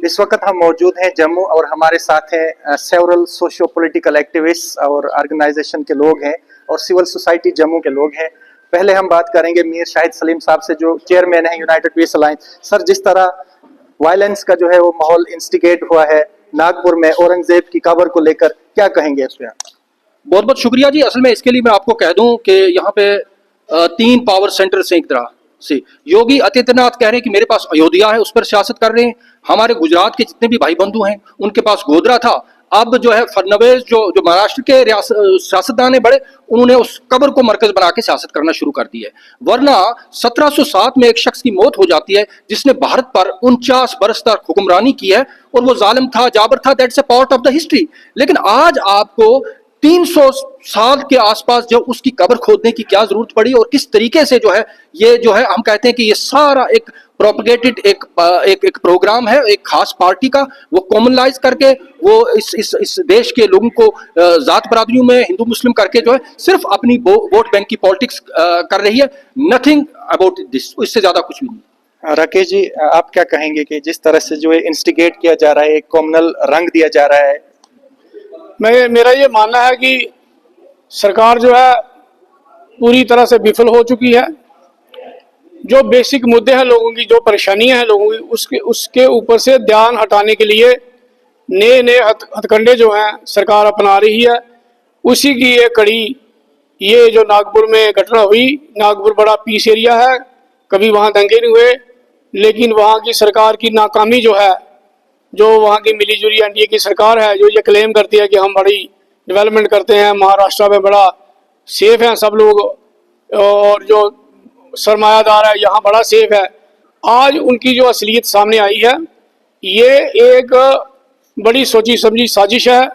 इस वक्त हम मौजूद हैं जम्मू और हमारे साथ हैं सेवरल सोशियो पॉलिटिकल एक्टिविस्ट और ऑर्गेनाइजेशन के लोग हैं और सिविल सोसाइटी जम्मू के लोग हैं। पहले हम बात करेंगे मीर शाहिद सलीम साहब से, जो चेयरमैन है यूनाइटेड पीस अलायंस। सर, जिस तरह वायलेंस का जो है वो माहौल इंस्टिगेट हुआ है नागपुर में औरंगजेब की कब्र को लेकर, क्या कहेंगे इस पे? बहुत बहुत शुक्रिया जी। असल में इसके लिए मैं आपको कह दूं कि यहाँ पे 3 पावर सेंटर्स हैं एक तरह से। योगी आदित्यनाथ कह रहे हैं कि मेरे पास अयोध्या है, उस पर सियासत कर रहे हैं। हमारे गुजरात के जितने भी भाई बंधु हैं उनके पास गोधरा था। अब जो है फडणवीस जो महाराष्ट्र के सियासतदान है बड़े, उन्होंने उस कब्र को मरकज बना के सियासत करना शुरू कर दी है। वरना 1707 में एक शख्स की मौत हो जाती है जिसने भारत पर 49 बरस तक हुक्मरानी की है और वो जालिम था, जाबर था। That's a part of the history. लेकिन आज आपको 300 साल के आसपास जो उसकी कब्र खोदने की क्या जरूरत पड़ी और किस तरीके से जो है ये जो है हम कहते हैं कि ये सारा एक प्रोपगेटेड एक प्रोग्राम है एक खास पार्टी का, वो कॉमनलाइज करके वो इस देश के लोगों को जात बरादरियों में हिंदू मुस्लिम करके जो है सिर्फ अपनी वोट बैंक की पॉलिटिक्स कर रही है। नथिंग अबाउट दिस, इससे ज्यादा कुछ भी नहीं। राकेश जी, आप क्या कहेंगे कि जिस तरह से जो है इंस्टिगेट किया जा रहा है, एक कॉमनल रंग दिया जा रहा है? मेरा ये मानना है कि सरकार जो है पूरी तरह से विफल हो चुकी है। जो बेसिक मुद्दे हैं लोगों की, जो परेशानियां हैं लोगों की, उसके ऊपर से ध्यान हटाने के लिए नए नए हथकंडे जो हैं सरकार अपना रही है। उसी की एक कड़ी ये जो नागपुर में घटना हुई। नागपुर बड़ा पीस एरिया है, कभी वहाँ दंगे नहीं हुए, लेकिन वहाँ की सरकार की नाकामी जो है, जो वहाँ की मिलीजुली एनडीए की सरकार है, जो ये क्लेम करती है कि हम बड़ी डेवलपमेंट करते हैं, महाराष्ट्र में बड़ा सेफ हैं सब लोग और जो सरमायादार है यहाँ बड़ा सेफ है, आज उनकी जो असलियत सामने आई है, ये एक बड़ी सोची समझी साजिश है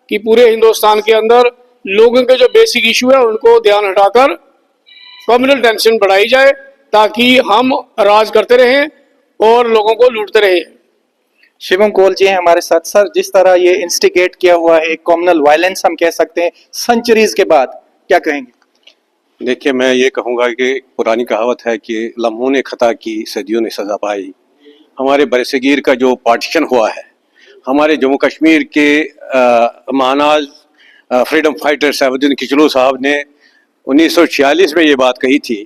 कि पूरे हिंदुस्तान के अंदर लोगों के जो बेसिक इशू है उनको ध्यान हटाकर कम्युनल टेंशन बढ़ाई जाए ताकि हम राज करते रहें और लोगों को लूटते रहें। शिवम कोल जी हैं हमारे साथ। सर, जिस तरह ये इंस्टिगेट किया हुआ है, एक कॉमनल वायलेंस हम कह सकते हैं सेंचुरीज के बाद, क्या कहेंगे? देखिए, मैं ये कहूँगा कि पुरानी कहावत है कि लम्हों ने खता की सदियों ने सजा पाई। हमारे बरसगीर का जो पार्टीशन हुआ है, हमारे जम्मू कश्मीर के महानाज फ्रीडम फाइटर सैफुद्दीन किचलू साहब ने 1946 में ये बात कही थी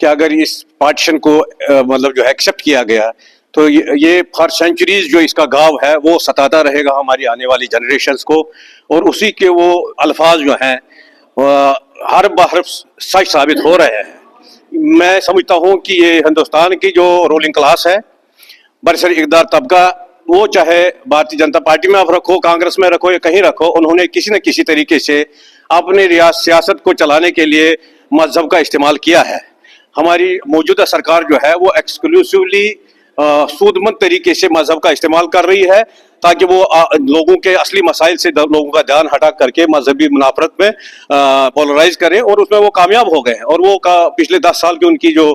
कि अगर इस पार्टीशन को मतलब जो है एक्सेप्ट किया गया तो ये फॉर सेंचुरीज जो इसका घाव है वो सताता रहेगा हमारी आने वाली जनरेशन्स को। और उसी के वो अल्फाज जो हैं हर बार सच साबित हो रहे हैं। मैं समझता हूँ कि ये हिंदुस्तान की जो रूलिंग क्लास है, बरसर इक़्तिदार तबका, वो चाहे भारतीय जनता पार्टी में आप रखो, कांग्रेस में रखो या कहीं रखो, उन्होंने किसी न किसी तरीके से अपने सियासत को चलाने के लिए मजहब का इस्तेमाल किया है। हमारी मौजूदा सरकार जो है वो एक्सक्लूसिवली सूदमंद तरीके से मजहब का इस्तेमाल कर रही है ताकि वो लोगों के असली मसाइल से लोगों का ध्यान हटा करके मजहबी मुनाफरत में पोलराइज करें, और उसमें वो कामयाब हो गए हैं। और वो पिछले 10 साल की उनकी जो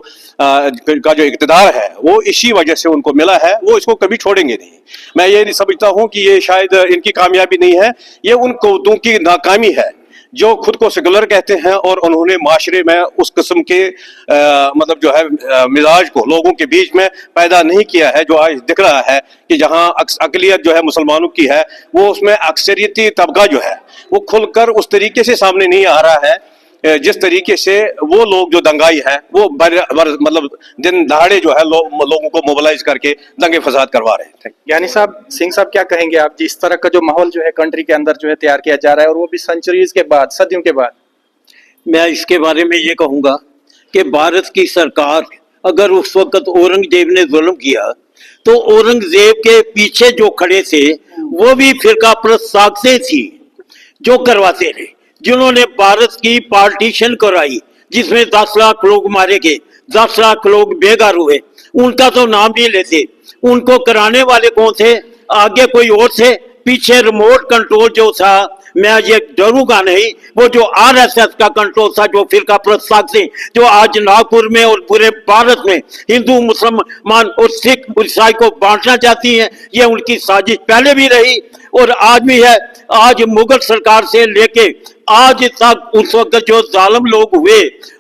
इक़्तिदार है वो इसी वजह से उनको मिला है, वो इसको कभी छोड़ेंगे नहीं। मैं ये नहीं समझता हूँ कि ये शायद इनकी कामयाबी नहीं है, ये उन कौतों की नाकामी है जो खुद को सेकुलर कहते हैं और उन्होंने माशरे में उस किस्म के मतलब जो है मिजाज को लोगों के बीच में पैदा नहीं किया है जो आज दिख रहा है कि जहां अकलियत जो है मुसलमानों की है, वो उसमें अक्सरियती तबका जो है वो खुलकर उस तरीके से सामने नहीं आ रहा है जिस तरीके से वो लोग जो दंगाई है वो मतलब दिन दहाड़े जो है लोगों को मोबिलाइज करके दंगे फसाद करवा रहे थे। यानी साहब, सिंह साहब, क्या कहेंगे आप जिस तरह का जो माहौल जो है कंट्री के अंदर जो है तैयार किया जा रहा है और वो भी सेंचुरीज के बाद, सदियों के बाद? मैं इसके बारे में ये कहूँगा कि भारत की सरकार अगर उस वक्त औरंगजेब ने जुल्म किया तो औरंगजेब के पीछे जो खड़े थे वो भी फिरका परस्त साजिशें थी जो करवाते थे, जिन्होंने भारत की पार्टीशन कराई जिसमें 10 लाख लोग मारे गए, 10 लाख लोग बेघर हुए। उनका तो नाम नहीं लेते। उनको कराने वाले कौन थे? आगे कोई और थे, पीछे रिमोट कंट्रोल जो था, मैं ये डरूंगा नहीं, वो जो आरएसएस का कंट्रोल था, जो फिरका परस्त साजिशें जो आज नागपुर में और पूरे भारत में हिंदू मुसलमान और सिख ईसाई को बांटना चाहती हैं, ये उनकी साजिश पहले भी रही और आज भी है। आज मुगल सरकार से लेके आज तक उस वक्त जो जालिम लोग हुए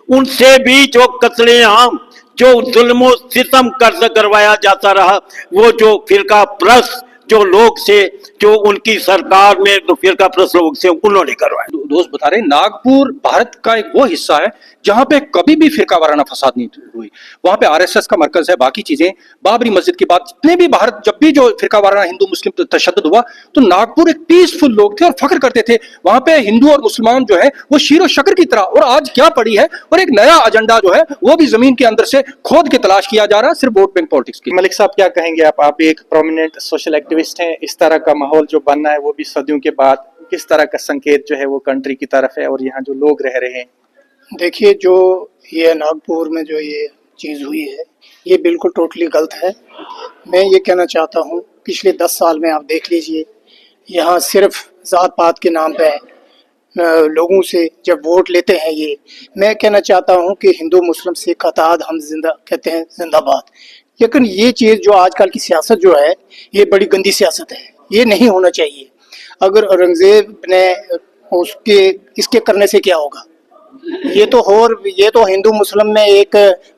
उनसे भी जो कत्लेआम जो जुल्म सितम करवाया जाता रहा, वो जो फिरका परस्त जो लोग से, जो उनकी सरकार में जो फिरका परस्त लोग से, उन्होंने करवाया। दोस्त बता रहे हैं नागपुर भारत का एक वो हिस्सा है जहां पे कभी भी फिरका वाराना फसाद नहीं हुई। वहां पे आरएसएस का मरकज है, बाकी चीजें, बाबरी मस्जिद के बाद जितने भी भारत, जब भी जो फिरका वाराना हिंदू मुस्लिम तशद्दुद हुआ तो नागपुर एक पीसफुल लोग थे और फख्र करते थे। वहां पे हिंदू और मुसलमान जो है वो शीरो शक्र की तरह, और आज क्या पड़ी है, और एक नया एजेंडा जो है वो भी जमीन के अंदर से खोद के तलाश किया जा रहा है, सिर्फ वोट बैंक पॉलिटिक्स की। मलिक साहब क्या कहेंगे आप भी एक प्रोमिनेंट सोशल एक्टिविस्ट हैं, इस तरह का माहौल जो बनना है वो भी सदियों के बाद, किस तरह का संकेत जो है वो कंट्री की तरफ है और यहाँ जो लोग रह रहे हैं? देखिए, जो ये नागपुर में जो ये चीज़ हुई है ये बिल्कुल टोटली गलत है। मैं ये कहना चाहता हूँ पिछले 10 साल में आप देख लीजिए, यहाँ सिर्फ ज़ात पात के नाम पे लोगों से जब वोट लेते हैं ये, मैं कहना चाहता हूँ कि हिंदू मुस्लिम सिख अताद हम जिंदा कहते हैं जिंदाबाद। लेकिन ये चीज़ जो आजकल की सियासत जो है ये बड़ी गंदी सियासत है, ये नहीं होना चाहिए। अगर औरंगजेब ने उसके इसके करने से क्या होगा, ये तो हिंदू मुस्लिम में एक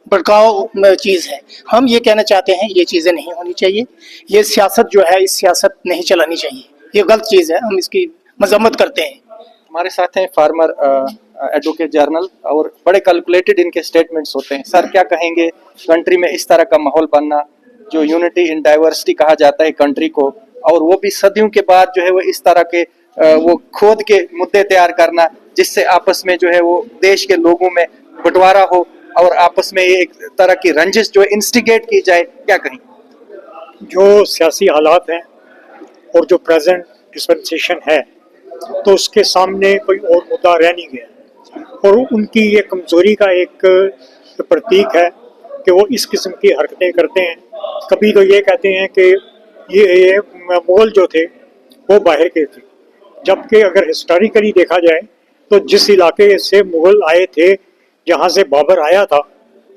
भड़काव चीज़ है। हम ये कहना चाहते हैं ये चीज़ें नहीं होनी चाहिए, ये सियासत जो है इस सियासत नहीं चलानी चाहिए, ये गलत चीज़ है, हम इसकी मजम्मत करते हैं। हमारे साथ हैं फार्मर एडवोकेट जर्नल, और बड़े कैलकुलेटेड इनके स्टेटमेंट्स होते हैं। सर क्या कहेंगे, कंट्री में इस तरह का माहौल बनना, जो यूनिटी इन डाइवर्सिटी कहा जाता है कंट्री को, और वो भी सदियों के बाद जो है वो इस तरह के वो खोद के मुद्दे तैयार करना जिससे आपस में जो है वो देश के लोगों में बंटवारा हो और आपस में एक तरह की रंजिश जो इंस्टिगेट की जाए, क्या कहेंगे? जो सियासी हालात हैं और जो प्रेजेंट डिस्पेंसेशन है तो उसके सामने कोई और मुद्दा रह नहीं गया, और उनकी ये कमजोरी का एक प्रतीक है कि वो इस किस्म की हरकतें करते हैं। कभी तो ये कहते हैं कि ये मुगल जो थे वो बाहर के थे, जबकि अगर हिस्टोरिकली देखा जाए तो जिस इलाके से मुगल आए थे, जहाँ से बाबर आया था,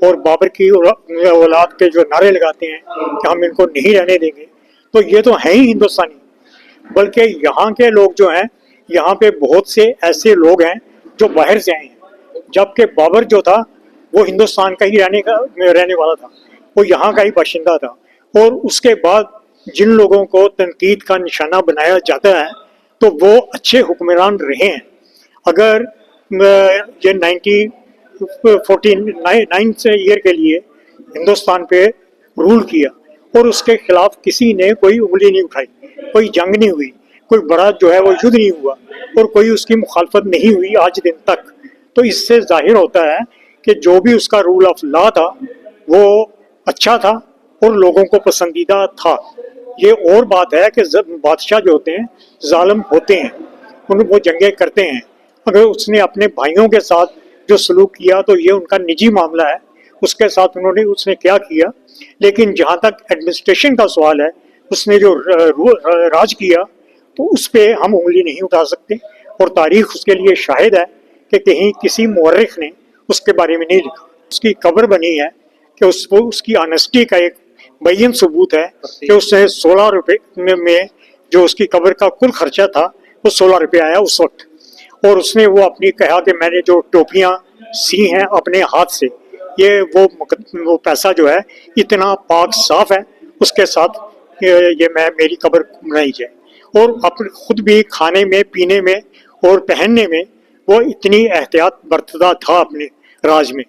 और बाबर की औलाद के जो नारे लगाते हैं कि हम इनको नहीं रहने देंगे, तो ये तो हैं ही हिंदुस्तानी। बल्कि यहाँ के लोग जो हैं, यहाँ पे बहुत से ऐसे लोग हैं जो बाहर से आए हैं, जबकि बाबर जो था वो हिंदुस्तान का ही रहने वाला था, वो यहाँ का ही बाशिंदा था। और उसके बाद जिन लोगों को तनकीद का निशाना बनाया जाता है तो वो अच्छे हुक्मरान रहे हैं। अगर ये 1949 से ईयर के लिए हिंदुस्तान पे रूल किया और उसके खिलाफ किसी ने कोई उंगली नहीं उठाई, कोई जंग नहीं हुई, कोई बड़ा जो है वो युद्ध नहीं हुआ, और कोई उसकी मुखालफत नहीं हुई आज दिन तक, तो इससे जाहिर होता है कि जो भी उसका रूल ऑफ लॉ था वो अच्छा था और लोगों को पसंदीदा था। ये और बात है कि बादशाह जो होते हैं जालिम होते हैं, वो जंगें करते हैं। अगर उसने अपने भाइयों के साथ जो सलूक किया तो ये उनका निजी मामला है, उसके साथ उसने क्या किया। लेकिन जहाँ तक एडमिनिस्ट्रेशन का सवाल है, उसने जो राज किया तो उस पर हम उंगली नहीं उठा सकते, और तारीख उसके लिए शाहिद है कि कहीं किसी मुअर्रिख ने उसके बारे में नहीं लिखा। उसकी कब्र बनी है कि उसकी ऑनेस्टी का एक बैन सबूत है कि उसने 16 रुपये में जो उसकी कब्र का कुल खर्चा था वो 16 रुपये आया उस वक्त। और उसने वो अपनी कहा कि मैंने जो टोपियाँ सी हैं अपने हाथ से, ये वो पैसा जो है इतना पाक साफ है, उसके साथ ये मेरी कब्र बनाई जाए। और अपने खुद भी खाने में, पीने में और पहनने में वो इतनी एहतियात बरतता था अपने राज में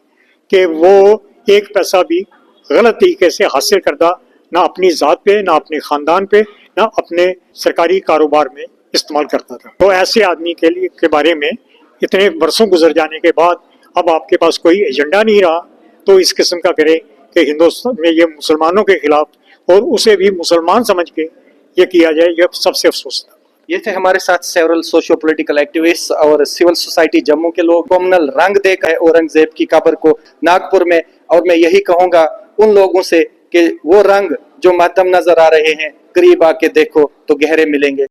कि वो एक पैसा भी गलत तरीके से हासिल करता ना अपनी ज़ात पे, ना अपने ख़ानदान पे, ना अपने सरकारी कारोबार में इस्तेमाल करता था। तो ऐसे आदमी के बारे में इतने बरसों गुजर जाने के बाद अब आपके पास कोई एजेंडा नहीं रहा, तो इस किस्म का करे कि हिंदुस्तान में ये मुसलमानों के खिलाफ और उसे भी मुसलमान समझ के ये किया जाए, ये सबसे अफसोस था। ये थे हमारे साथ सेवरल सोशियो पॉलिटिकल एक्टिविस्ट और सिविल सोसाइटी जम्मू के लोग। कॉमनल रंग देकर औरंगजेब की कब्र को नागपुर में, और मैं यही कहूंगा उन लोगों से कि वो रंग जो मातम नजर आ रहे हैं, करीब आके देखो तो गहरे मिलेंगे।